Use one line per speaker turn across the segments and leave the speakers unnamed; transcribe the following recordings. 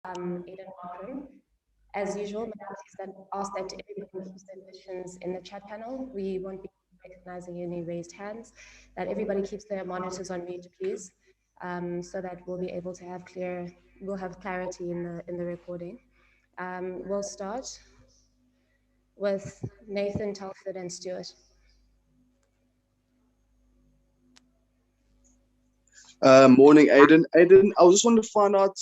Aidan Markram. As usual, may I please ask that everybody keeps their questions in the chat panel. We won't be recognizing any raised hands, that everybody keeps their monitors on mute, please, so that we'll be able to have clarity in the recording. We'll start with Nathan, Telford, and Stuart.
Morning, Aidan. Aidan, I just want to find out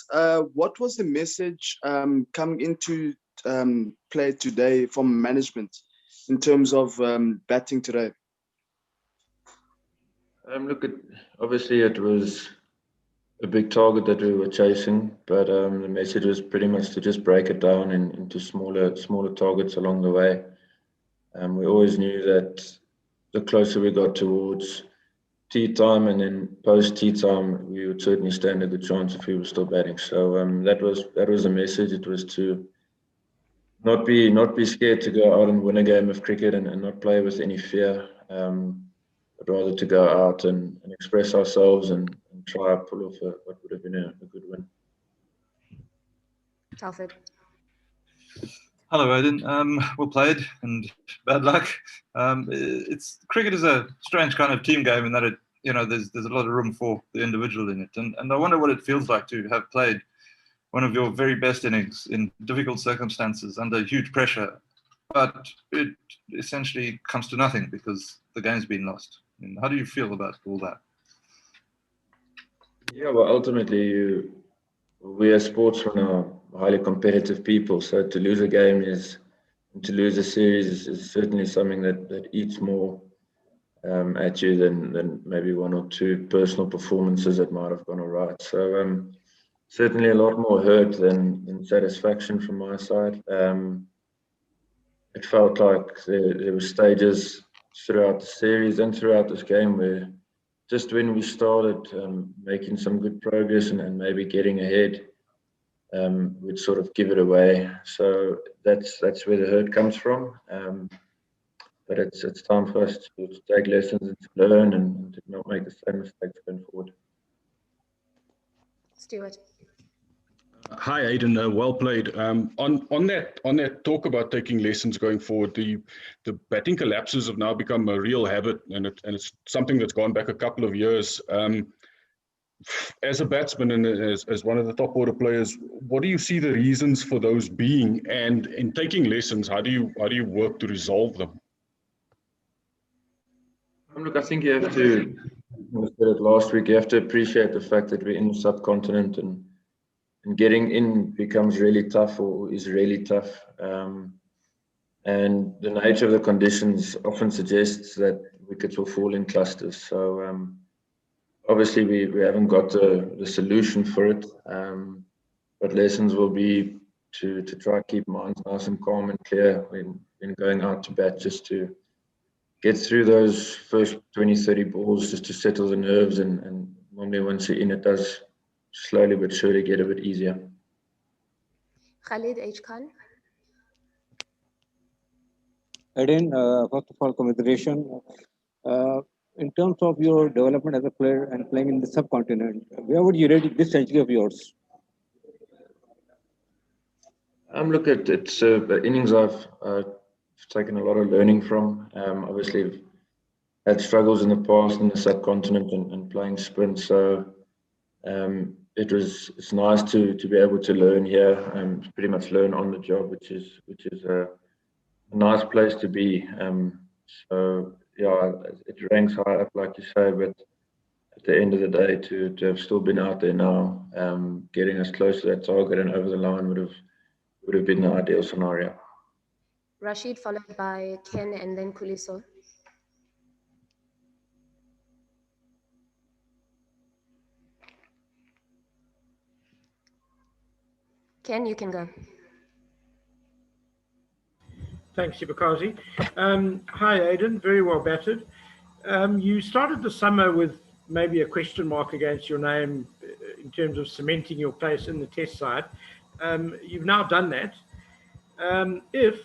what was the message coming into play today from management in terms of batting today?
Obviously it was a big target that we were chasing, but the message was pretty much to just break it down into smaller targets along the way. We always knew that the closer we got towards tea time and then post tea time, we would certainly stand a good chance if we were still batting. So that was the message. It was to not be scared to go out and win a game of cricket and not play with any fear, but rather to go out and express ourselves and try to pull off what would have been a good win.
Telford.
Hello, Aidan. Well played and bad luck. Cricket is a strange kind of team game in that there's a lot of room for the individual in it, and I wonder what it feels like to have played one of your very best innings in difficult circumstances under huge pressure, but it essentially comes to nothing because the game's been lost. How do you feel about all that?
Yeah, well, ultimately, we as sportsmen are highly competitive people, so to lose a game to lose a series is certainly something that eats more at you than maybe one or two personal performances that might have gone all right. So certainly a lot more hurt than satisfaction from my side. It felt like there were stages throughout the series and throughout this game where just when we started making some good progress and maybe getting ahead, we'd sort of give it away. So that's where the hurt comes from. But it's time for us to take lessons and to learn and to not make the same mistakes going forward.
Stuart.
Hi, Aidan. Well played. On that talk about taking lessons going forward, the batting collapses have now become a real habit, and it's something that's gone back a couple of years. As a batsman and as one of the top order players, what do you see the reasons for those being? And in taking lessons, how do you work to resolve them?
Look, I think you have to, I said it last week, you have to appreciate the fact that we're in the subcontinent and getting in becomes really tough or is really tough. And the nature of the conditions often suggests that wickets will fall in clusters. So obviously we haven't got the solution for it, but lessons will be to try to keep minds nice and calm and clear when going out to bat, just to get through those first 20, 30 balls, just to settle the nerves, and normally once you're in, it does slowly but surely get a bit easier.
Khalid H. Khan.
Aidan, first of all, congratulations. In terms of your development as a player and playing in the subcontinent, where would you rate this century of yours?
Look, it's innings I've taken a lot of learning from. Obviously, I've had struggles in the past in the subcontinent and playing sprint, so it's nice to be able to learn here and pretty much learn on the job, which is a nice place to be. So yeah, it ranks high up, like you say, but at the end of the day, to have still been out there now, getting us close to that target and over the line would have been the ideal scenario.
Rashid, followed by Ken and then Kuliso. Ken, you can go.
Thanks, Sibakazi. Hi, Aidan. Very well batted. You started the summer with maybe a question mark against your name in terms of cementing your place in the test side. You've now done that. If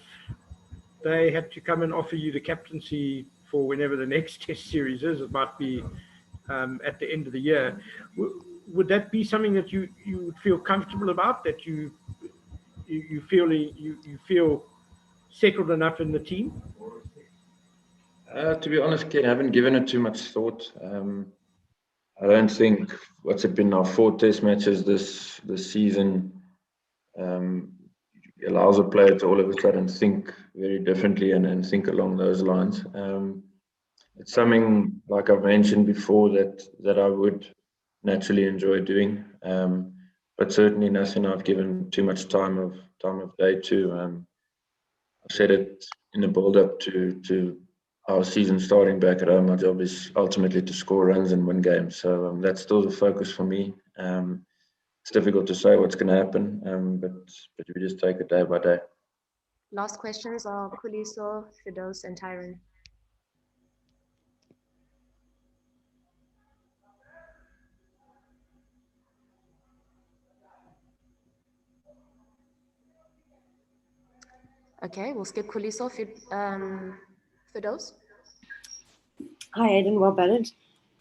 they had to come and offer you the captaincy for whenever the next test series is, it might be at the end of the year, would that be something that you would feel comfortable about, that you feel settled enough in the team?
To be honest, Ken, I haven't given it too much thought. I don't think what's it been now 4 test matches this season allows a player to all of a sudden think very differently and think along those lines. It's something, like I've mentioned before, that I would naturally enjoy doing, but certainly nothing I've given too much time of day to. I said it in the build-up to our season starting back at home. My job is ultimately to score runs and win games, so that's still the focus for me. It's difficult to say what's going to happen, but we just take it day by day.
Last questions are Khuliso, Firdaus, and Tyron. Okay, we'll skip Khuliso. Firdaus.
Hi, Aiden. Well batted.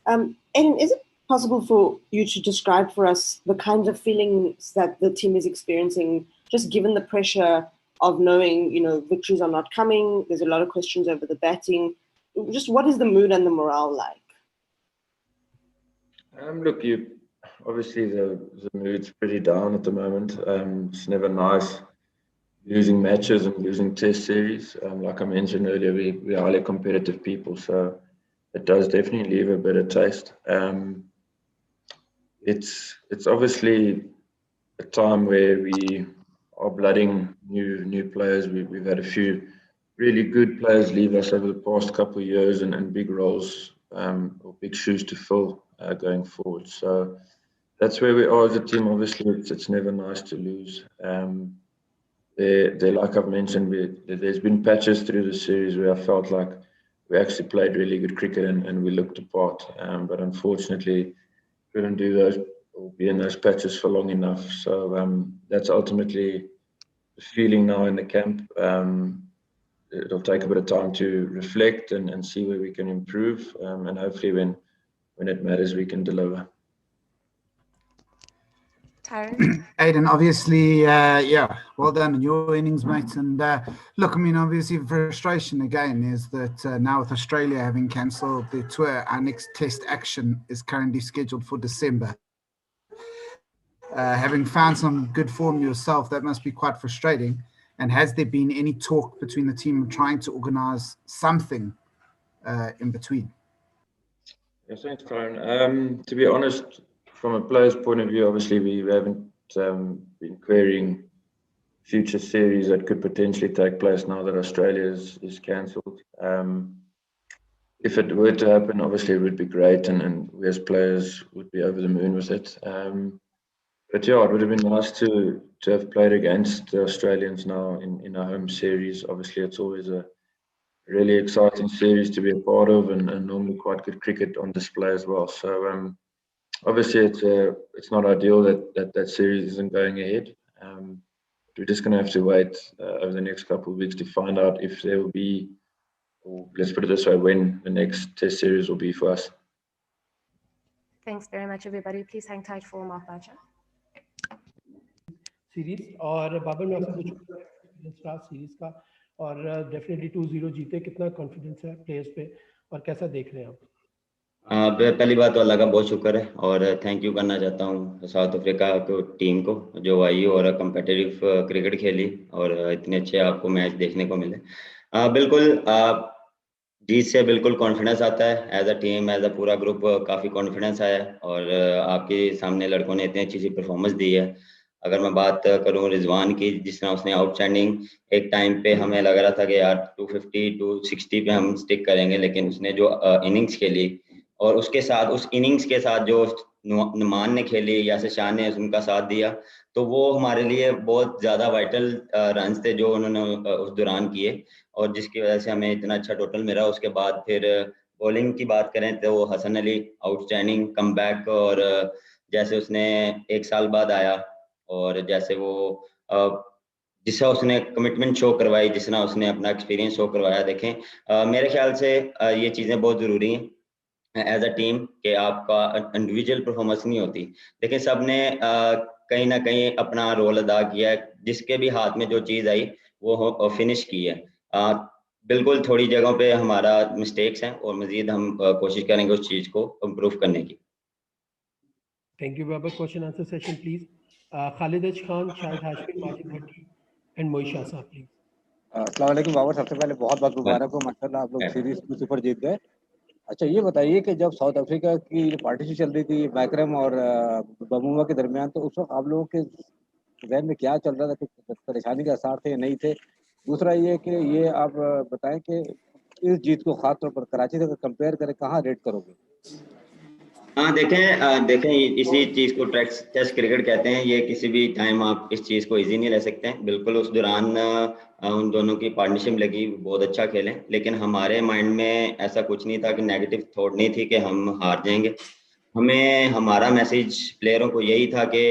Aiden, is it possible for you to describe for us the kinds of feelings that the team is experiencing, just given the pressure of knowing, victories are not coming? There's a lot of questions over the batting. Just what is the mood and the morale like?
Look, obviously the mood's pretty down at the moment. It's never nice losing matches and losing test series. Like I mentioned earlier, we are highly competitive people, so it does definitely leave a bitter taste. It's obviously a time where we are blooding new players. We've had a few really good players leave us over the past couple of years, and big roles or big shoes to fill going forward. So that's where we are as a team. Obviously, it's never nice to lose. Like I've mentioned, there's been patches through the series where I felt like we actually played really good cricket and we looked apart. But unfortunately, couldn't do those or be in those patches for long enough. So that's ultimately the feeling now in the camp. It'll take a bit of time to reflect and see where we can improve. And hopefully when it matters, we can deliver.
Tyron?
Aiden, obviously, well done in your innings, mate. And look, I mean, obviously, frustration again is that now with Australia having cancelled their tour, our next test action is currently scheduled for December. Having found some good form yourself, that must be quite frustrating. And has there been any talk between the team of trying to organise something in between?
Yes, thanks, Tyron. To be honest, from a player's point of view, obviously we haven't been querying future series that could potentially take place now that Australia is cancelled. If it were to happen, obviously it would be great, and we as players would be over the moon with it. But yeah, it would have been nice to have played against the Australians now in our home series. Obviously, it's always a really exciting series to be a part of, and normally quite good cricket on display as well. So obviously, it's not ideal that series isn't going ahead. We're just going to have to wait over the next couple of weeks to find out if there will be, or let's put it this way, when the next test series will be for us.
Thanks very much, everybody. Please hang tight for Mark Boucher.
Series और बाबर मैं आपसे पूछूंगा series का और definitely 2-0 जीते, कितना confidence है players पे और कैसा देख रहे हैं आप?
पहली बात तो अल्लाह का बहुत शुक्र है और थैंक यू करना चाहता हूँ साउथ अफ्रीका को टीम को जो आई और कम्पिटिटिव क्रिकेट खेली और इतने अच्छे आपको मैच देखने को मिले। बिल्कुल जीत से बिल्कुल कॉन्फिडेंस आता है, as a team as a पूरा ग्रुप काफ़ी कॉन्फिडेंस आया और आपके सामने लड़कों ने इतनी अच्छी सी परफॉर्मेंस दी है। अगर मैं बात करूं रिजवान की, जिस तरह उसने आउटस्टैंडिंग, एक टाइम पे हमें लग रहा था कि यार 250 260 पे हम स्टिक करेंगे, लेकिन उसने जो इनिंग्स खेली और उसके साथ उस इनिंग्स के साथ जो नुमान ने खेली या शान ने उनका साथ दिया, तो वो हमारे लिए बहुत ज़्यादा वाइटल रन्स थे जो उन्होंने उस दौरान किए और जिसकी वजह से हमें इतना अच्छा टोटल मिला। उसके बाद फिर बॉलिंग की बात करें तो हसन अली आउटस्टैंडिंग कमबैक, और जैसे उसने 1 साल बाद आया और जैसे वो जिस तरह उसने कमिटमेंट शो करवाई, जिस तरह उसने अपना एक्सपीरियंस शो करवाया, देखें मेरे ख्याल से ये चीज़ें बहुत ज़रूरी हैं एज अ टीम कि आपका इंडिविजुअल परफॉर्मेंस नहीं होती, लेकिन सबने कहीं ना कहीं अपना रोल अदा किया है, जिसके भी हाथ में जो चीज़ आई वो फिनिश की है। बिल्कुल थोड़ी जगहों पे हमारा मिस्टेक्स हैं और मजीद हम कोशिश करेंगे उस चीज़ को इम्प्रूव करने की।
Thank you Babar. Question answer session please. Khalid Khan, Shahid Hashmi, Majid Bhatti and Moisha Sahab please.
अस्सलाम वालेकुम बाबर, सबसे पहले बहुत बहुत मुबारक हो, माशाल्लाह आप लोग सीरीज में सुपर जीत गए। अच्छा ये बताइए कि जब साउथ अफ्रीका की पार्टीशन चल रही थी मैकरम और बमुआ के दरमियान, तो उस वक्त आप लोगों के जहन में क्या चल रहा था, कुछ परेशानी के आसार थे या नहीं थे? दूसरा ये कि ये आप बताएं कि इस जीत को खासतौर पर कराची से कंपेयर करें, कहाँ रेट करोगे?
हाँ देखें इसी चीज़ को टेस्ट क्रिकेट कहते हैं। ये किसी भी टाइम आप इस चीज़ को इजी नहीं ले सकते हैं। बिल्कुल उस दौरान उन दोनों की पार्टनरशिप लगी, बहुत अच्छा खेलें, लेकिन हमारे माइंड में ऐसा कुछ नहीं था कि नेगेटिव थॉट नहीं थी कि हम हार जाएंगे। हमें हमारा मैसेज प्लेयरों को यही था कि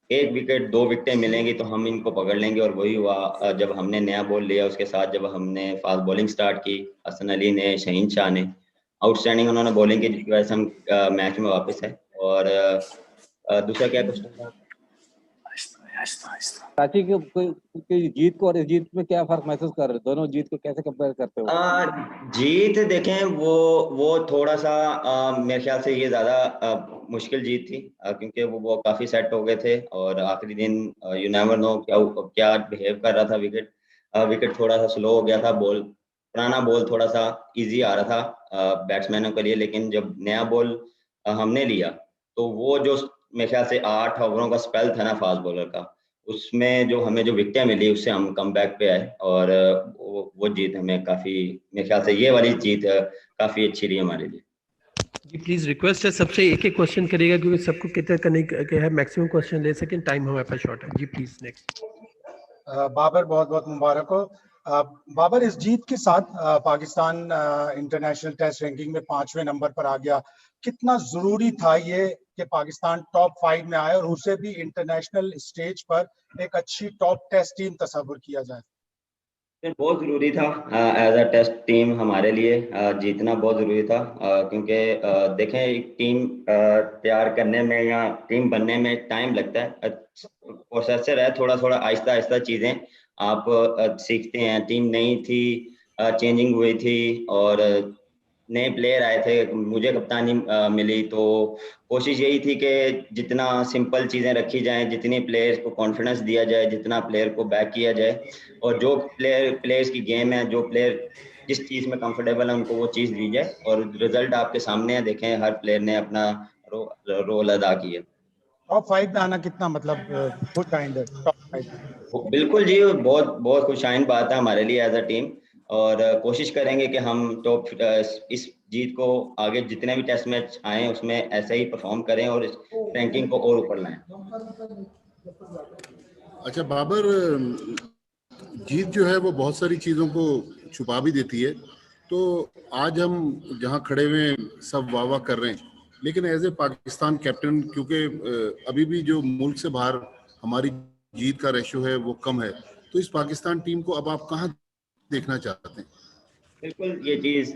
1 विकेट 2 विकेटें मिलेंगी तो हम इनको पकड़ लेंगे, और वही हुआ। जब हमने नया बॉल लिया उसके साथ जब हमने फास्ट बॉलिंग स्टार्ट की, हसन अली ने, शहीन शाह ने आउटस्टैंडिंग उन्होंने बॉलिंग की, जिसकी वजह से हम मैच में वापस है। और दूसरा क्या क्वेश्चन था?
कराची की जीत को और इस जीत में क्या फर्क महसूस कर रहे हो? दोनों जीत को कैसे कंपेयर करते हो?
जीत देखें वो थोड़ा सा मेरे ख्याल से ये ज़्यादा मुश्किल जीत थी, क्योंकि वो काफ़ी सेट हो गए थे, और आखिरी दिन यू नेवर नो क्या बिहेव कर रहा था विकेट थोड़ा सा स्लो हो गया था, पुराना बॉल थोड़ा सा इजी आ रहा था बैट्समैनों के लिए, लेकिन जब नया बॉल हमने लिया तो वो जो मेरे ख्याल से 8 ओवरों का स्पेल था ना फास्ट बॉलर का, उसमें जो हमें जो विकेटें मिली उससे हम कम बैक पे आए, और वो जीत हमें काफ़ी, मेरे ख्याल से ये वाली जीत काफ़ी अच्छी रही हमारे लिए।
जी प्लीज रिक्वेस्ट है सबसे एक क्वेश्चन करिएगा, क्योंकि सबको कितना करने के है, मैक्सिमम क्वेश्चन ले सकें, टाइम हमारे पास शॉर्ट है। जी प्लीज नेक्स्ट।
बाबर बहुत बहुत मुबारक हो। बाबर, इस जीत के साथ पाकिस्तान इंटरनेशनल टेस्ट रैंकिंग में 5वें नंबर पर आ गया। कितना जरूरी था ये कि पाकिस्तान टॉप 5 में आए और उसे भी इंटरनेशनल स्टेज पर एक अच्छी टॉप टेस्ट टीम तस्वुर किया जाए?
बहुत ज़रूरी था एज अ टेस्ट टीम हमारे लिए जीतना बहुत ज़रूरी था, क्योंकि देखें एक टीम तैयार करने में या टीम बनने में टाइम लगता है, प्रोसेसर है, थोड़ा थोड़ा आहिस्ता आहिस्ता चीज़ें आप सीखते हैं। टीम नई थी, चेंजिंग हुई थी, और नए प्लेयर आए थे, मुझे कप्तानी मिली, तो कोशिश यही थी कि जितना सिंपल चीज़ें रखी जाएं, जितनी प्लेयर्स को कॉन्फिडेंस दिया जाए, जितना प्लेयर को बैक किया जाए, और जो प्लेयर्स की गेम है, जो प्लेयर जिस चीज़ में कंफर्टेबल है उनको वो चीज़ दी जाए, और रिजल्ट आपके सामने है। देखें हर प्लेयर ने अपना रोल अदा किया।
टॉप 5 में आना कितना मतलब खुश आइंदा टॉप 5?
बिल्कुल जी, बहुत बहुत खुशाइंद बात है हमारे लिए एज अ टीम, और कोशिश करेंगे कि हम टॉप इस जीत को आगे जितने भी टेस्ट मैच आए उसमें ऐसे ही परफॉर्म करें और इस रैंकिंग को और ऊपर लाएं।
अच्छा बाबर, जीत जो है वो बहुत सारी चीज़ों को छुपा भी देती है। तो आज हम जहाँ खड़े हुए सब वाह वाह कर रहे हैं, लेकिन एज ए पाकिस्तान कैप्टन, क्योंकि अभी भी जो मुल्क से बाहर हमारी जीत का रेशो है वो कम है, तो इस पाकिस्तान टीम को अब आप कहाँ देखना चाहते हैं?
बिल्कुल ये चीज़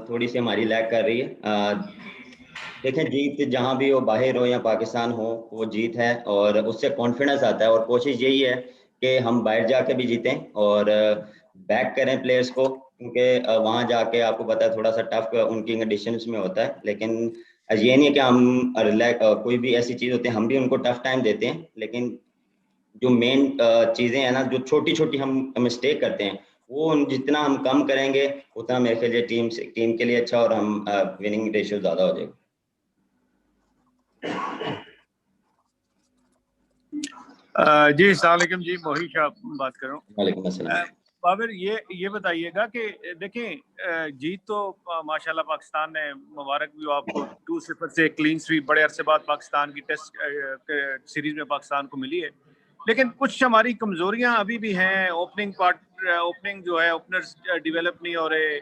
थोड़ी सी हमारी लैग कर रही है। देखें जीत जहाँ भी हो, बाहर हो या पाकिस्तान हो, वो जीत है और उससे कॉन्फिडेंस आता है, और कोशिश यही है कि हम बाहर जाके भी जीतें और बैक करें प्लेयर्स को, क्योंकि वहाँ जाके आपको पता है थोड़ा सा टफ उनकी कंडीशंस में होता है। लेकिन ये नहीं है कि हम कोई भी ऐसी चीज़ होती है हम भी उनको टफ टाइम देते हैं, लेकिन जो मेन चीज़ें हैं ना, जो छोटी छोटी हम मिस्टेक करते हैं, वो जितना हम कम करेंगे उतना मेरे लिए टीम के लिए अच्छा, और हम विनिंग रेशियो ज़्यादा हो जाएगा।
जी अस्सलाम वालेकुम जी, मोहित शाह बात कर रहा हूँ।
वालेकुम अस्सलाम।
बाबर ये बताइएगा कि देखें जीत तो माशाल्लाह पाकिस्तान ने, मुबारक भी हो आपको, 2-0 से क्लीन स्वीप बड़े अरसे बाद पाकिस्तान की टेस्ट सीरीज में पाकिस्तान को मिली है, लेकिन कुछ हमारी कमजोरियां अभी भी हैं। ओपनिंग जो है, ओपनर्स डेवलप नहीं हो रहे,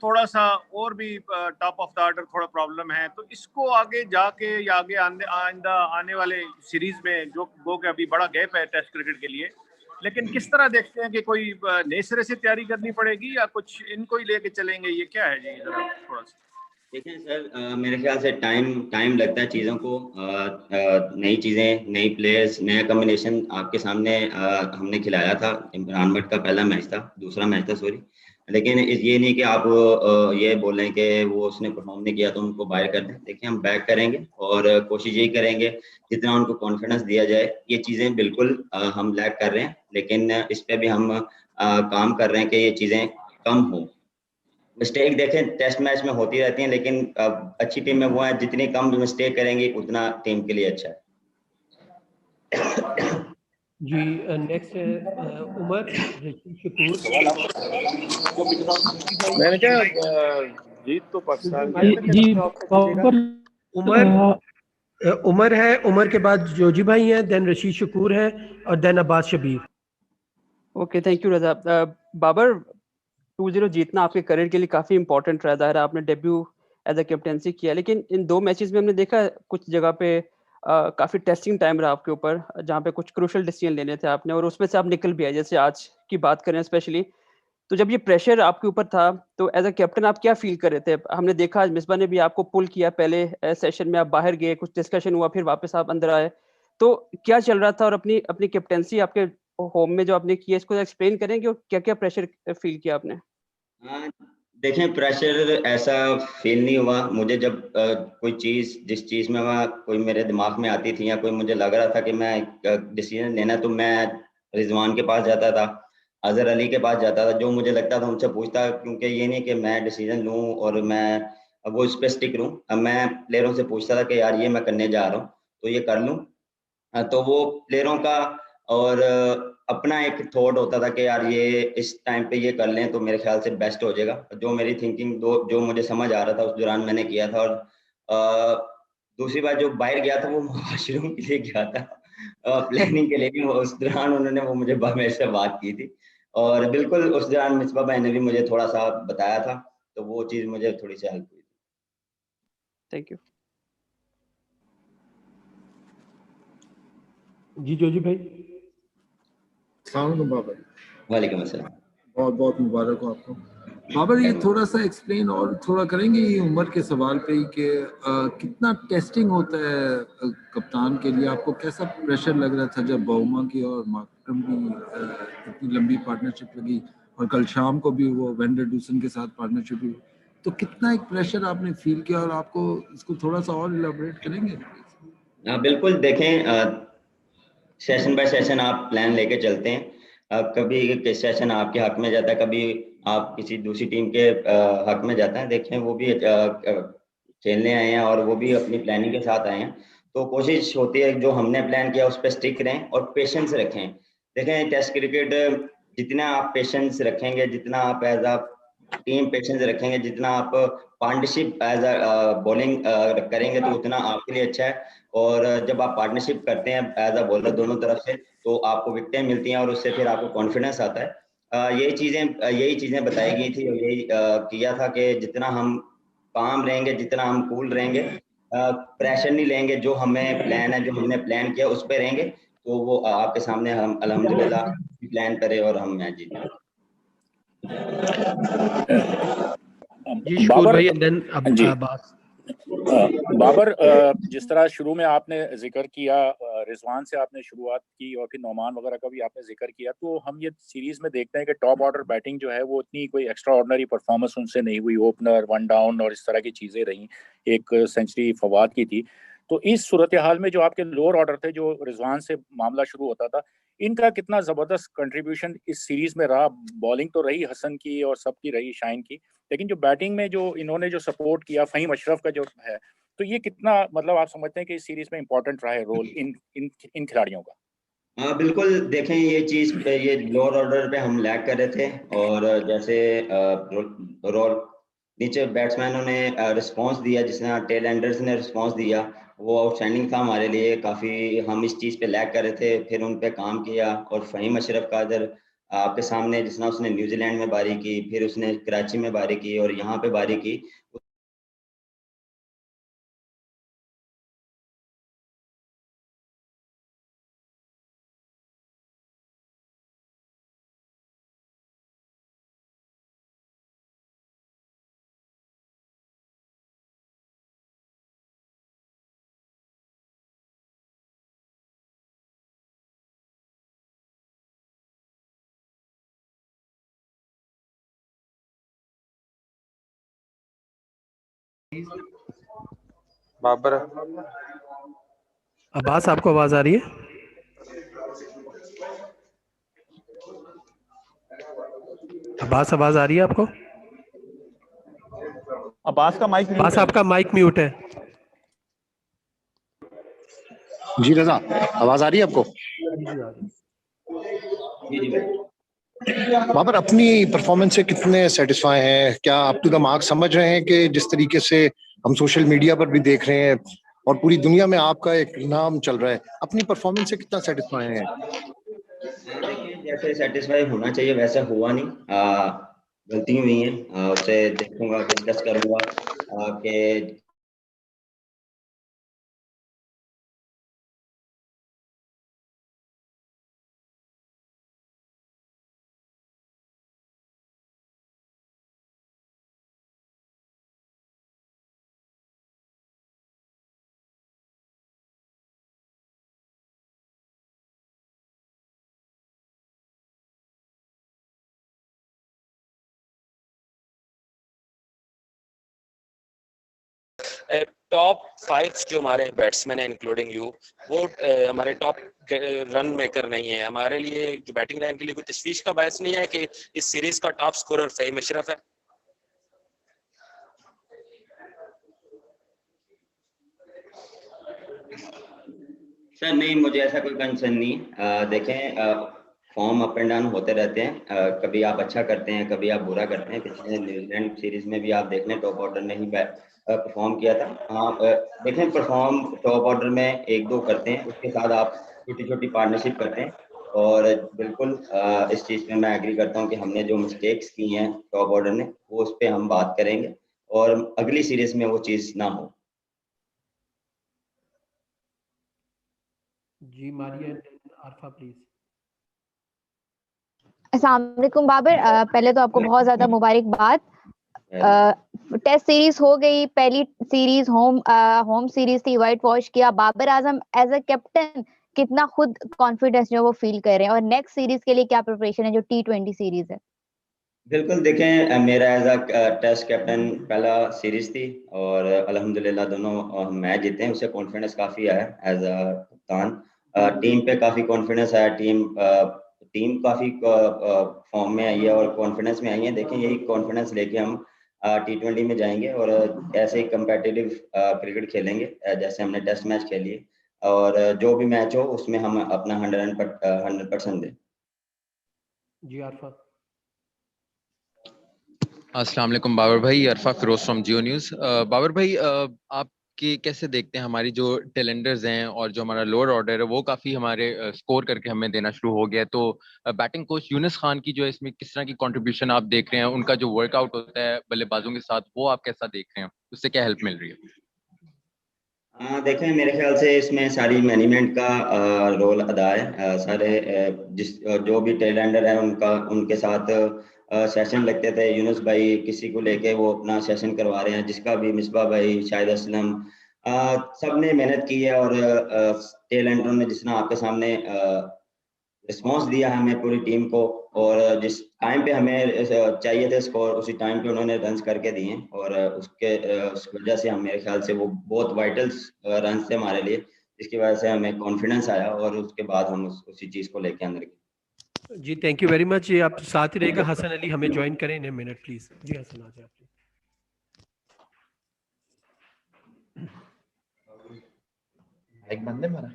थोड़ा सा और भी टॉप ऑफ द ऑर्डर थोड़ा प्रॉब्लम है। तो इसको आगे जाके या आगे आइंदा आने वाले सीरीज में जो गो के अभी बड़ा गैप है टेस्ट क्रिकेट के लिए, लेकिन किस तरह देखते हैं कि कोई नए सिरे से तैयारी करनी पड़ेगी या कुछ इनको ही लेके चलेंगे, ये क्या है जी थोड़ा सा?
देखिए सर, मेरे ख्याल से टाइम लगता है चीज़ों को, नई चीज़ें, नई प्लेयर्स, नया कॉम्बिनेशन आपके सामने हमने खिलाया था। इमरान भट्ट का पहला मैच था, दूसरा मैच था सॉरी। लेकिन ये नहीं कि आप ये बोलें कि वो उसने परफॉर्म नहीं किया तो उनको बाहर कर दें। देखिए हम बैक करेंगे और कोशिश यही करेंगे जितना उनको कॉन्फिडेंस दिया जाए। ये चीज़ें बिल्कुल हम लैक कर रहे हैं, लेकिन इस पे भी हम काम कर रहे हैं कि ये चीज़ें कम हों। मिस्टेक देखें टेस्ट मैच में होती रहती हैं, लेकिन अच्छी टीम में वो है जितनी कम मिस्टेक करेंगी उतना टीम के लिए अच्छा है।
जी नेक्स्ट है उमर ऋषि शकूर।
मैंने क्या जीत तो पाकिस्तान
जी उमर है, उमर के बाद जोजी भाई हैं, देन रशीद शकूर है और then Abbas Shabbir.
Okay, thank you Raza. Babar, 2-0 जीतना आपके करियर के लिए काफी इंपॉर्टेंट रहा है। आपने डेब्यू एज अ कैप्टेंसी किया, लेकिन इन 2 मैचेस में हमने देखा कुछ जगह पे काफी टेस्टिंग टाइम रहा आपके ऊपर, जहाँ पे कुछ क्रूशियल डिसीजन लेने थे आपने और उसमें से आप निकल भी आए। जैसे आज की बात करें स्पेशली, तो जब ये प्रेशर आपके ऊपर था तो एज अ कैप्टन आप क्या फील कर रहे थे? हमने देखा आज मिसबा ने भी आपको पुल किया, पहले सेशन में आप बाहर गए, कुछ डिस्कशन हुआ, फिर वापस आप अंदर आए, तो क्या चल रहा था? और अपनी अपनी कैप्टेंसी आपके होम में जो आपने किया, इसको एक्सप्लेन करेंगे और क्या क्या प्रेशर फील किया आपने?
हाँ, देखें प्रेशर ऐसा फील नहीं हुआ मुझे। जब कोई चीज़ जिस चीज़ में वह कोई मेरे दिमाग में आती थी या कोई मुझे लग रहा था कि मैं डिसीजन लेना, तो मैं रिजवान के पास जाता था, अजहर अली के पास जाता था, जो मुझे लगता था उनसे पूछता। क्योंकि ये नहीं कि मैं डिसीजन लूँ और मैं वो उस पर स्टिक रहूँ। अब मैं प्लेयरों से पूछता था कि यार ये मैं करने जा रहा हूँ तो ये कर लूँ। तो वो प्लेयरों का और अपना एक थॉट होता था कि यार ये इस टाइम पे ये कर लें तो मेरे ख्याल से बेस्ट हो जाएगा। जो मेरी थिंकिंग जो मुझे समझ आ रहा था उस दौरान मैंने किया था। और दूसरी बात, जो बाहर गया था वो वॉशरूम के लिए गया था, प्लानिंग के लिए भी। उस दौरान उन्होंने वो मुझे मेरे से बात की थी और बिल्कुल उस दौरान मिसबा भाई ने भी मुझे थोड़ा सा बताया था, तो वो चीज़ मुझे थोड़ी सी हेल्प हुई थी।
थैंक यू
जी जोजी भाई।
बाबर,
वालेकुम अस्सलाम।
बहुत बहुत मुबारक हो आपको। बाबर, ये थोड़ा सा एक्सप्लेन और थोड़ा करेंगे ये उम्र के सवाल पे ही कि कितना टेस्टिंग होता है कप्तान के लिए? आपको कैसा प्रेशर लग रहा था जब बाउमा की और मार्करम की इतनी लंबी पार्टनरशिप लगी और कल शाम को भी वो वेंडर डूसन के साथ पार्टनरशिप हुई, तो कितना एक प्रेशर आपने फील किया और आपको इसको थोड़ा सा और इलाबोरेट करेंगे?
बिल्कुल, देखें सेशन बाय सेशन आप प्लान लेके चलते हैं। कभी सेशन आपके हक में जाता है, कभी आप किसी दूसरी टीम के हक में जाता है। देखें वो भी खेलने आए हैं और वो भी अपनी प्लानिंग के साथ आए हैं, तो कोशिश होती है जो हमने प्लान किया उस पर स्टिक रहें और पेशेंस रखें। देखें टेस्ट क्रिकेट जितना आप पेशेंस रखेंगे, जितना आप एज अ टीम पेशेंस रखेंगे, जितना आप पार्टनरशिप एज अ बॉलिंग करेंगे तो उतना आपके लिए अच्छा है। और जब आप पार्टनरशिप करते हैं एज अ बॉलर दोनों तरफ से, तो आपको विकेटें मिलती हैं और उससे फिर आपको कॉन्फिडेंस आता है। यही चीज़ें बताई गई थी और यही किया था कि जितना हम काम रहेंगे, जितना हम कूल रहेंगे, प्रेशर नहीं लेंगे, जो हमें प्लान है, जो हमने प्लान किया उस पर रहेंगे, तो वो आपके सामने हम अल्हम्दुलिल्लाह प्लान करें और हम मैच जीतें।
जी
बाबर
भाई, देन
जी
अब्बास।
बाबर, जिस तरह शुरू में आपने जिक्र किया, रिजवान से आपने शुरुआत की और फिर नौमान वगैरह का भी आपने जिक्र किया, तो हम ये सीरीज में देखते हैं कि टॉप ऑर्डर बैटिंग जो है वो इतनी कोई एक्स्ट्रा ऑर्डिनरी परफॉर्मेंस उनसे नहीं हुई। ओपनर, वन डाउन और इस तरह की चीज़ें रहीं। एक सेंचुरी फवाद की थी। तो इस सूरत हाल में जो आपके लोअर ऑर्डर थे, जो रिजवान से मामला शुरू होता था, इनका कितना ज़बरदस्त कंट्रीब्यूशन इस सीरीज में रहा? बॉलिंग तो रही हसन की और सबकी रही, शाइन की, लेकिन जो बैटिंग में जो इन्होंने जो सपोर्ट किया, फ़हीम अशरफ का जो है, तो ये कितना मतलब आप समझते हैं कि इस सीरीज में इंपॉर्टेंट रहा है रोल इन इन इन खिलाड़ियों का?
हाँ बिल्कुल, देखें ये चीज़ ये लोअर ऑर्डर पे हम लैग कर रहे थे और जैसे रोल नीचे बैट्समैनों ने रिस्पांस दिया, जिसने टेल एंडर्स ने रिस्पांस दिया, वो आउटस्टैंडिंग था हमारे लिए। काफ़ी हम इस चीज़ पे लैग कर रहे थे, फिर उन पे काम किया। और फ़हीम अशरफ का इधर आपके सामने, जिसने उसने न्यूजीलैंड में बारी की, फिर उसने कराची में बारी की और यहाँ पे बारी की।
बाबर।
अब्बास आपको आवाज आ रही है? अब्बास आवाज आ रही है आपको?
अब्बास का माइक
अब्बास आपका माइक म्यूट है।
जी रजा, आवाज आ रही है आपको? बाबर, अपनी परफॉर्मेंस से कितने सेटिस्फाई हैं? क्या अप टू द मार्क समझ रहे हैं कि जिस तरीके से हम सोशल मीडिया पर भी देख रहे हैं और पूरी दुनिया में आपका एक नाम चल रहा है, अपनी परफॉर्मेंस से कितना सेटिस्फाई हैं?
देखिए, जैसे सेटिस्फाई होना चाहिए वैसे हुआ नहीं। गलती हुई है, उसे देखूंगा, डिस्कस करूंगा कि
टॉप 5 जो हमारे बैट्समैन है इंक्लूडिंग यू, वो हमारे टॉप रन मेकर नहीं है। हमारे लिए जो बैटिंग लाइन के लिए कोई तशवीश का बायस नहीं है कि इस सीरीज का टॉप स्कोरर फ़हीम अशरफ है।
सर नहीं, मुझे ऐसा कोई कंसर्न नहीं। देखें, फॉर्म अप एंड डाउन होते रहते हैं। कभी आप अच्छा करते हैं, कभी आप बुरा करते हैं। पिछले न्यूजीलैंड सीरीज में भी आप देख लें, टॉप ऑर्डर ने ही परफॉर्म किया था। हाँ, देखें, परफॉर्म टॉप ऑर्डर में 1-2 करते हैं, उसके साथ आप छोटी छोटी पार्टनरशिप करते हैं। और बिल्कुल इस चीज़ पे मैं एग्री करता हूँ कि हमने जो मिस्टेक्स की हैं टॉप ऑर्डर ने, वो उस पर हम बात करेंगे और अगली सीरीज में वो चीज़ ना हो।
जी मारिया आरफा प्लीज।
अस्सलाम वालेकुम बाबर, पहले तो आपको बहुत ज्यादा मुबारकबाद। टेस्ट सीरीज हो गई, पहली सीरीज होम सीरीज थी, व्हाइट वॉश किया। Babar Azam as a captain कितना खुद कॉन्फिडेंस जो वो फील कर रहे हैं, और नेक्स्ट सीरीज के लिए क्या प्रिपरेशन है जो T20 सीरीज है?
बिल्कुल, देखें, मेरा एज अ टेस्ट कैप्टन पहला सीरीज थी और अल्हम्दुलिल्लाह दोनों मैच जीते हैं। उससे कॉन्फिडेंस काफ़ी आया एज अ कप्तान। टीम पे काफ़ी कॉन्फिडेंस आया। टीम काफ़ी फॉर्म में आई है और कॉन्फिडेंस में आई है। देखें, यही कॉन्फिडेंस लेके हम T20 में जाएंगे और ऐसे ही कम्पेटिटिव क्रिकेट खेलेंगे जैसे हमने टेस्ट मैच खेली, और जो भी मैच हो उसमें हम अपना 100% दें।
जी आरफा।
अस्सलाम वालेकुम बाबर भाई, अरफा फिरोज फ्रॉम जियो न्यूज़। बाबर भाई, आपकी कैसे देखते हैं हमारी जो टेलेंडर्स हैं और जो हमारा लोअर ऑर्डर है वो काफ़ी हमारे स्कोर करके हमें देना शुरू हो गया है, तो बैटिंग कोच यूनुस खान की जो है इसमें किस तरह की कंट्रीब्यूशन आप देख रहे हैं? उनका जो वर्कआउट होता है बल्लेबाजों के साथ, वो आप कैसा देख रहे हैं? उससे क्या हेल्प मिल रही है?
देखें, मेरे ख्याल से इसमें सारी मैनेजमेंट का रोल अदा है। सारे जो भी टेलेंडर है उनके साथ सेशन लगते थे। यूनुस भाई किसी को लेके वो अपना सेशन करवा रहे हैं, जिसका भी मिसबा भाई, शाहिद असलम, सब ने मेहनत की है और टेलेंडरों ने जिसना आपके सामने रिस्पॉन्स दिया है हमें पूरी टीम को, और जिस टाइम पे हमें चाहिए थे स्कोर, उसी टाइम पे उन्होंने रन्स करके दिए, और उस वजह से हम, मेरे ख्याल से वो बहुत वाइटल रन्स थे हमारे लिए, जिसकी वजह से हमें कॉन्फिडेंस आया और उसके बाद हम उसी चीज़ को लेके अंदर गए।
जी थैंक यू वेरी मच। ये आप साथ ही रहेगा। हसन अली हमें ज्वाइन करें इन ए मिनट प्लीज। जी हसन आ जाए।
एक बंदे मारा।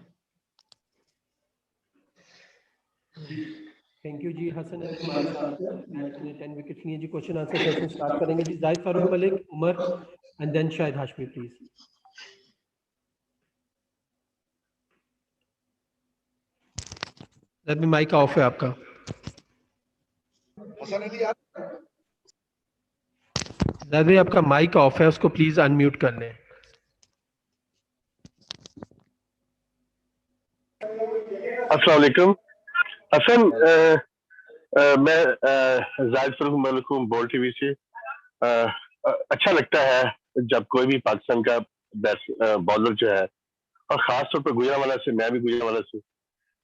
थैंक यू जी हसन अली हमारे साथ मैच में 10 विकेट लिए। जी क्वेश्चन आंसर सेशन स्टार्ट करेंगे जी। Zahid Farooq Malik, Umar and then Shahid Hashmi please. That भी माइक ऑफ है आपका। दैट भी आपका माइक ऑफ है, उसको प्लीज अनम्यूट कर लें।
अस्सलाम वालेकुम हसन, मैं जाहिद फारूक मलिक हूँ बोल टीवी से। अच्छा लगता है जब कोई भी पाकिस्तान का बॉलर जो है, और खास तौर पर गुजरांवाला से, मैं भी गुजरांवाला से,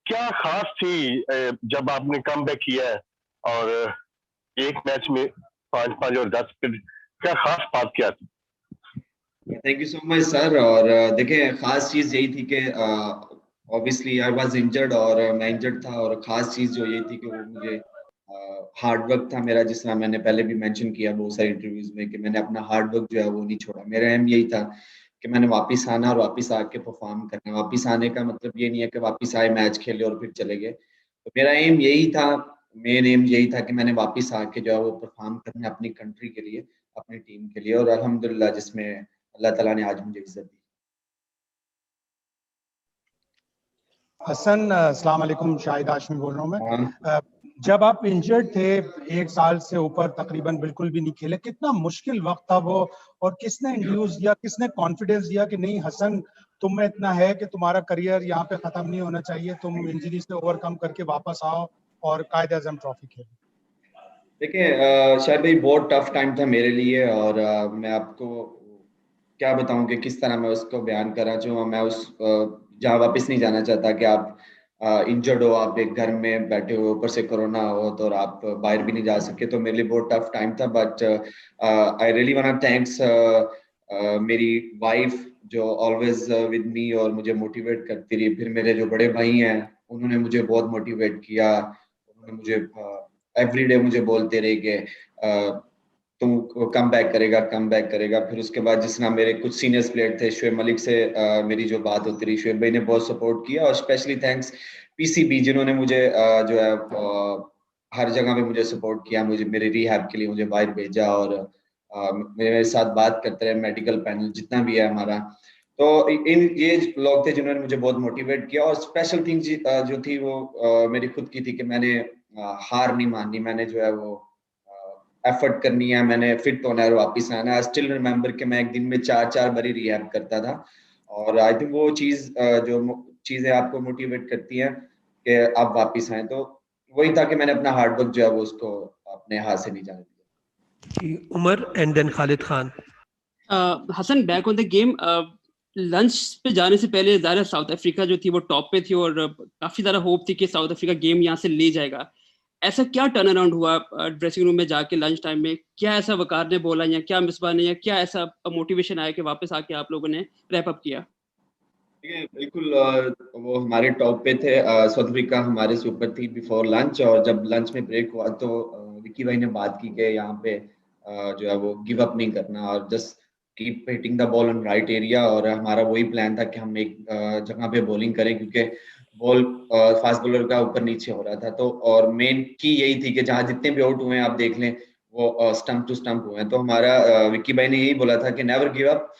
क्या खास थी जब आपने कम बैक किया है और एक मैच में 5-5 और 10 विकेट, क्या खास बात क्या थी?
Thank you so much sir. और देखिए खास चीज यही थी कि ऑब्वियसली आई वाज इंजर्ड और मैं इंजर्ड था, और खास चीज जो यही थी कि वो मुझे हार्ड वर्क था मेरा, जिस तरह मैंने पहले भी मेंशन किया बहुत सारी इंटरव्यूज में कि मैंने अपना हार्ड वर्क जो है वो नहीं छोड़ा। मेरा एम यही था कि मैंने वापस आना और वापस आके परफॉर्म करना। वापस आने का मतलब ये नहीं है कि वापस आए मैच खेले और फिर चले गए। तो मेरा एम यही था, मेन एम यही था कि मैंने वापस आके जो है वो परफॉर्म करना अपनी कंट्री के लिए, अपनी टीम के लिए, और अल्हम्दुलिल्लाह जिसमें अल्लाह ताला ने आज मुझे इज्जत दी।
हसन, अस्सलाम वालेकुम, शाहिद हाशमी बोल रहा हूँ मैं। जब आप इंजर्ड थे, 1 साल से ऊपर तकरीबन बिल्कुल भी नहीं खेले, कितना मुश्किल वक्त था वो, और किसने इंड्यूस दिया, किसने कॉन्फिडेंस दिया कि नहीं हसन तुम में इतना है कि तुम्हारा करियर यहाँ पे खत्म नहीं होना चाहिए, तुम इंजरी से ओवरकम करके वापस आओ और कायद आज़म ट्रॉफी खेलो?
देखिए शायद भाई बहुत टफ टाइम था मेरे लिए, और मैं आपको क्या बताऊं कि किस तरह मैं उसको बयान करा। जो मैं उस जहाँ वापस नहीं जाना चाहता कि आप इंजर्ड हो, आप एक घर में बैठे हो, ऊपर से कोरोना हो तो और आप बाहर भी नहीं जा सके, तो मेरे लिए बहुत टफ टाइम था। But I really want to thanks मेरी वाइफ जो ऑलवेज विद मी और मुझे मोटिवेट करती रही। फिर मेरे जो बड़े भाई हैं उन्होंने मुझे बहुत मोटिवेट किया, उन्होंने मुझे एवरीडे मुझे बोलते रहे कि तुम कम बैक करेगा, कम बैक करेगा। फिर उसके बाद जिस तरह मेरे कुछ सीनियर्स प्लेयर थे, शुएब मलिक से मेरी जो बात होती रही, शुएब भाई ने बहुत सपोर्ट किया, और स्पेशली थैंक्स पीसीबी जिन्होंने मुझे जो है हर जगह पे मुझे सपोर्ट किया, मुझे मेरे रिहैब के लिए मुझे बाहर भेजा, और मेरे साथ बात करते रहे, मेडिकल पैनल जितना भी है हमारा। तो इन ये लोग थे जिन्होंने मुझे बहुत मोटिवेट किया। और स्पेशल थिंग जो थी वो मेरी खुद की थी कि मैंने हार नहीं माननी, मैंने जो है वो एफर्ट करनी है, मैंने फिट होना है और वापस आना है। आई स्टिल रिमेम्बर कि मैं एक दिन में 4 बारी रिहैब करता था, और आई थिंक वो चीज जो चीजें आपको मोटिवेट करती हैं कि आप वापस आए, तो वही था कि मैंने अपना हार्ड वर्क जो है वो उसको अपने हाथ से नहीं जाने दिया।
Umar and then Khalid Khan.
Hasan, back on the game, lunch पे जाने से पहले ज़्यादा साउथ अफ्रीका जो थी वो टॉप पे थी, और काफी ज़्यादा होप थी कि साउथ अफ्रीका गेम यहाँ से ले जाएगा। ऐसा क्या टर्न अराउंड हुआ ड्रेसिंग रूम में जाके लंच टाइम में? क्या ऐसा वकार ने बोला या क्या मिसबा ने, या क्या ऐसा मोटिवेशन आया कि वापस आके आप लोगों ने रैप अप किया?
बिल्कुल वो हमारे टॉप पे थे, साउथ अफ्रीका हमारे से ऊपर थी बिफोर लंच, और जब लंच में ब्रेक हुआ तो विक्की भाई ने बात की कि यहाँ पे जो है वो गिव अप नहीं करना और just keep hitting the ball on right area. और हमारा वही प्लान था कि हम एक जगह पे बॉलिंग करें, क्योंकि बॉल फास्ट बॉलर का ऊपर नीचे हो रहा था। तो और मेन की यही थी कि जहाँ जितने भी आउट हुए हैं आप देख लें वो स्टंप टू स्टंप हुए हैं। तो हमारा विक्की भाई ने यही बोला था कि never give up,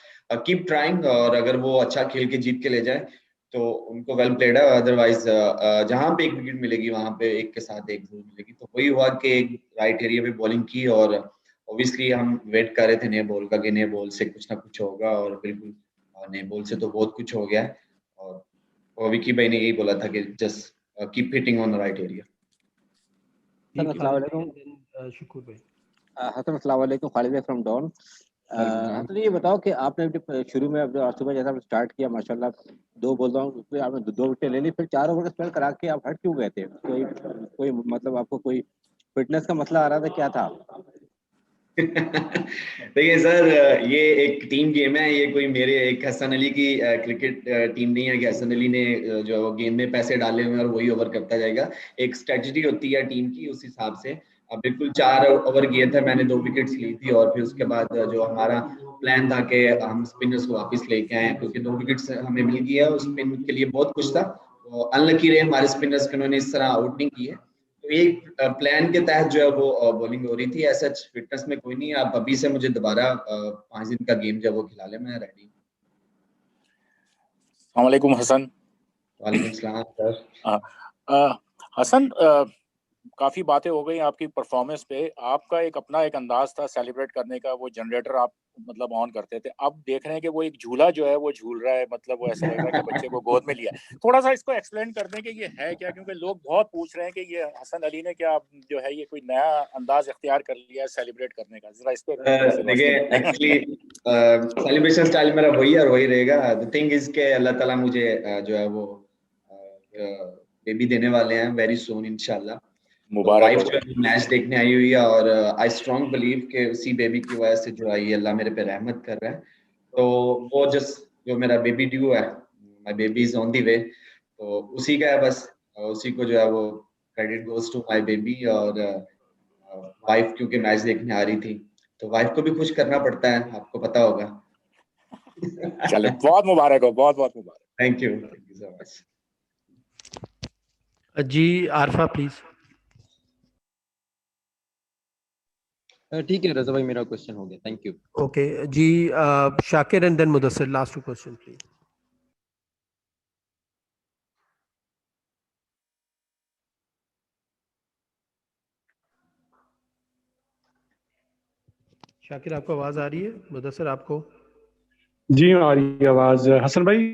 keep trying, और अगर वो अच्छा खेल के जीत के ले जाए तो उनको वेल प्लेड है, अदरवाइज जहां पे एक विकेट मिलेगी वहां पे एक के साथ एक जरूर मिलेगी। तो वही हुआ कि एक राइट एरिया पे बॉलिंग की, और ऑब्वियसली हम वेट कर रहे थे नए बॉल का कि नए बॉल से कुछ ना कुछ होगा, और बिल्कुल नए बॉल से तो बहुत कुछ हो गया है। और विक्की भाई ने यही बोला था कि just keep hitting on the right area.
अस्सलाम वालेकुम
शुक्र भाई।
हसन, अस्सलाम वालेकुम, खालिद फ्रॉम डॉन। तो ये बताओ कि आपने जब शुरू में अब सुबह जैसा स्टार्ट किया माशाल्लाह, 2 बोल रहा हूँ, आपने 2 विकेट ले ली, फिर 4 ओवर का स्पेल करा के आप हट क्यों गए थे? कोई मतलब आपको कोई फिटनेस का मसला आ रहा था, क्या था?
देखिए सर, ये एक टीम गेम है, ये कोई मेरे एक हसन अली की क्रिकेट टीम नहीं है कि हसन अली ने जो गेम में पैसे डाले हुए और वही ओवर करता जाएगा। एक स्ट्रेटजी होती है टीम की, उस हिसाब से अब बिल्कुल 4 ओवर किए थे, मैंने 2 विकेट्स ली थी, और फिर उसके बाद जो हमारा प्लान था कि हम स्पिनर्स को वापस लेके आए, क्योंकि 2 विकेट्स हमें मिल गया, उस स्पिन के लिए बहुत कुछ था। तो अनलकी रहे हमारे स्पिनर्स के, उन्होंने इस तरह आउट नहीं किए। तो एक प्लान के तहत जो है वो बॉलिंग हो रही थी। ऐसा फिटनेस में कोई नहीं है, आप अभी से मुझे दोबारा 5 दिन का गेम जो है वो खिला ले, मैं रेडी।
अस्सलाम वालेकुम हसन।
वालेकुम सलाम सर।
हसन, काफी बातें हो गई आपकी परफॉर्मेंस पे। आपका एक अपना एक अंदाज था सेलिब्रेट करने का, वो जनरेटर आप मतलब ऑन करते थे। अब देख रहे हैं कि वो एक झूला जो है वो झूल रहा है, मतलब वो ऐसा लग रहा है कि बच्चे को गोद में लिया। थोड़ा सा इसको एक्सप्लेन कर दें कि ये है क्या, क्योंकि लोग बहुत पूछ रहे हैं कि ये हसन अली ने क्या जो है ये कोई नया अंदाज इख्तियार कर लिया है सेलिब्रेट करने का। जरा इस पर
देखिए एक्चुअली सेलिब्रेशन स्टाइल मेरा वही और वही रहेगा। द थिंग इज के अल्लाह ताला मुझे जो है वो बेबी देने वाले हैं वेरी सून इंशाल्लाह। वाइफ जो है मैच देखने आई हुई है, और आई स्ट्रॉन्ग बिलीव कि उसी बेबी की वजह से जो है ये अल्लाह मेरे पे रहमत कर रहा है। तो वो जो मेरा बेबी ड्यू है, my baby is on the way, तो उसी का है बस, उसी को जो है वो credit goes to my baby. और वाइफ क्योंकि मैच देखने आ रही थी, तो वाइफ को भी खुश करना पड़ता है, आपको पता होगा।
चलो बहुत मुबारक हो, बहुत बहुत मुबारक।
Thank you so much.
जी आरफा प्लीज।
ठीक है रजा भाई, मेरा क्वेश्चन हो गया, थैंक यू।
ओके जी, Shakir and then Mudassir, last 2 question please. Shakir आपको आवाज आ रही है? मुदस्सिर आपको?
जी आ रही है आवाज। हसन भाई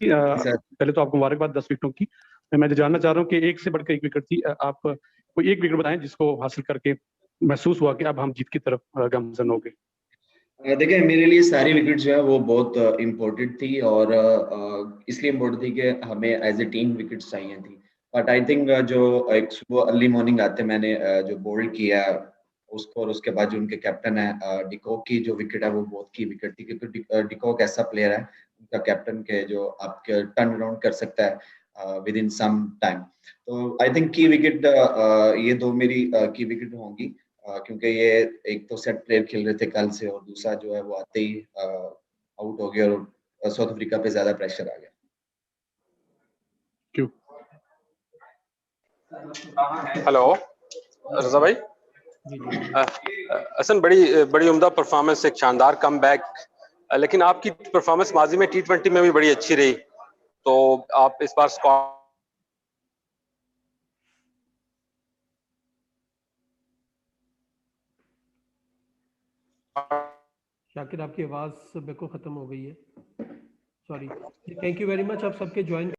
पहले तो आपको मुबारकबाद 10 विकेटों की। मैं जानना चाह रहा हूँ कि एक से बढ़कर एक विकेट थी, आप कोई एक विकेट बताएं जिसको हासिल करके महसूस हुआ कि अब हम जीत की तरफ गामजन हो गए।
देखिए मेरे लिए सारी विकेट जो है वो बहुत इम्पोर्टेंट थी, और इसलिए इम्पोर्टेंट थी कि हमें एज ए टीम विकेट्स चाहिए थी। बट आई थिंक जो एक सुबह अर्ली मॉर्निंग आते मैंने जो बोल्ड किया उसको, और उसके बाद जो उनके कैप्टन है डिकॉक की जो विकेट है वो बहुत की विकेट थी, क्योंकि डिकॉक ऐसा प्लेयर है, उनका कैप्टन के जो आपके टर्न अराउंड कर सकता है विद इन सम टाइम। तो आई थिंक की विकेट ये 2 मेरी की विकेट होंगी, क्योंकि ये एक तो सेट प्लेयर खेल रहे थे कल से, और दूसरा जो है वो आते ही आउट हो गया, और साउथ अफ्रीका पे ज्यादा प्रेशर आ गया।
हेलो रजा भाई। हसन, बड़ी उम्दा परफॉर्मेंस, एक शानदार कमबैक, लेकिन आपकी परफॉर्मेंस माजी में T20 में भी बड़ी अच्छी रही, तो आप इस बार स्क्वाड
शाकिर आपकी आवाज बिल्कुल खत्म हो गई है, sorry. Thank you very much आप सबके ज्वाइन